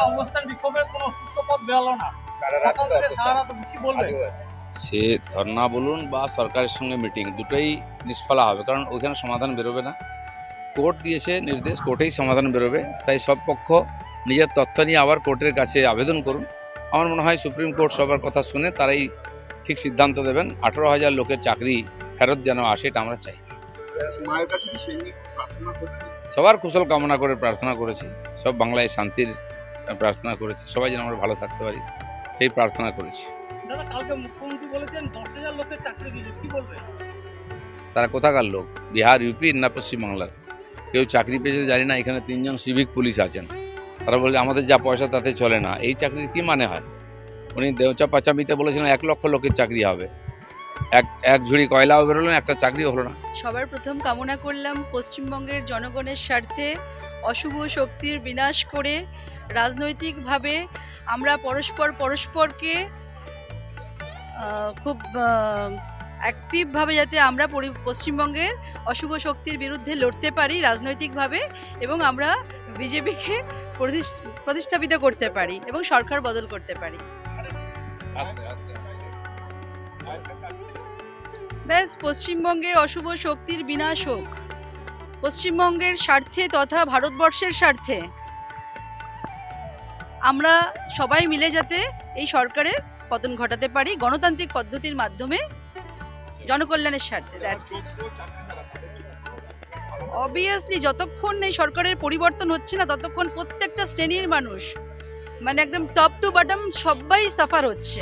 অবস্থান বিক্ষোভের কোনো সূত্রপথ বেরোলো না, সকাল থেকে সারা রাত কি বলবেন? সে ধর্না বলুন বা সরকারের সঙ্গে মিটিং, দুটোই নিষ্ফলা হবে, কারণ ওইখানে সমাধান বেরোবে না। কোর্ট দিয়েছে নির্দেশ, কোর্টেই সমাধান বেরোবে। তাই সব পক্ষ নিজের তথ্য নিয়ে আবার কোর্টের কাছে আবেদন করুন। আমার মনে হয় সুপ্রিম কোর্ট সবার কথা শুনে তারাই ঠিক সিদ্ধান্ত দেবেন। 18,000 লোকের চাকরি ফেরত যেন আসে, এটা আমরা চাই। সবার কুশল কামনা করে প্রার্থনা করেছি, সব বাংলায় শান্তির প্রার্থনা করেছি, সবাই যেন আমরা ভালো থাকতে পারি সেই প্রার্থনা করেছি। দাদা, কালকে মুখ্যমন্ত্রী বলেছেন 10,000 লোকের চাকরি দিয়েছে, কি বলবেন? তারা কোথাকার লোক? বিহার, ইউপি না পশ্চিমবাংলার? কেউ চাকরি পেয়েছে জানি না। এখানে 3 জন সিভিক পুলিশ আছেন, তারা বলে আমাদের যা পয়সা তাতে চলে না। এই চাকরির কি মানে হয়? উনি দেওচা পাচামিতে বলেছিলেন 1 লক্ষ লোকের চাকরি হবে, এক ঝুড়ি কয়লাও বেরোলো না, একটা চাকরিও হলো না। সবার প্রথম কামনা করলাম পশ্চিমবঙ্গের জনগণের স্বার্থে অশুভ শক্তির বিনাশ করে রাজনৈতিকভাবে আমরা পরস্পরকে খুব অ্যাক্টিভভাবে যাতে আমরা পশ্চিমবঙ্গের অশুভ শক্তির বিরুদ্ধে লড়তে পারি রাজনৈতিকভাবে, এবং আমরা বিজেপিকে প্রতিস্থাপিত করতে পারি এবং সরকার বদল করতে পারি। ব্যাস, পশ্চিমবঙ্গের অশুভ শক্তির বিনাশ হোক, পশ্চিমবঙ্গের স্বার্থে তথা ভারতবর্ষের স্বার্থে আমরা সবাই মিলে যাতে এই সরকারের পতন ঘটাতে পারি গণতান্ত্রিক পদ্ধতির মাধ্যমে, জনকল্যাণের স্বার্থে। অবভিয়াসলি যতক্ষণ এই সরকারের পরিবর্তন হচ্ছে না ততক্ষণ প্রত্যেকটা শ্রেণীর মানুষ, মানে একদম টপ টু বটম সবাই সাফার হচ্ছে।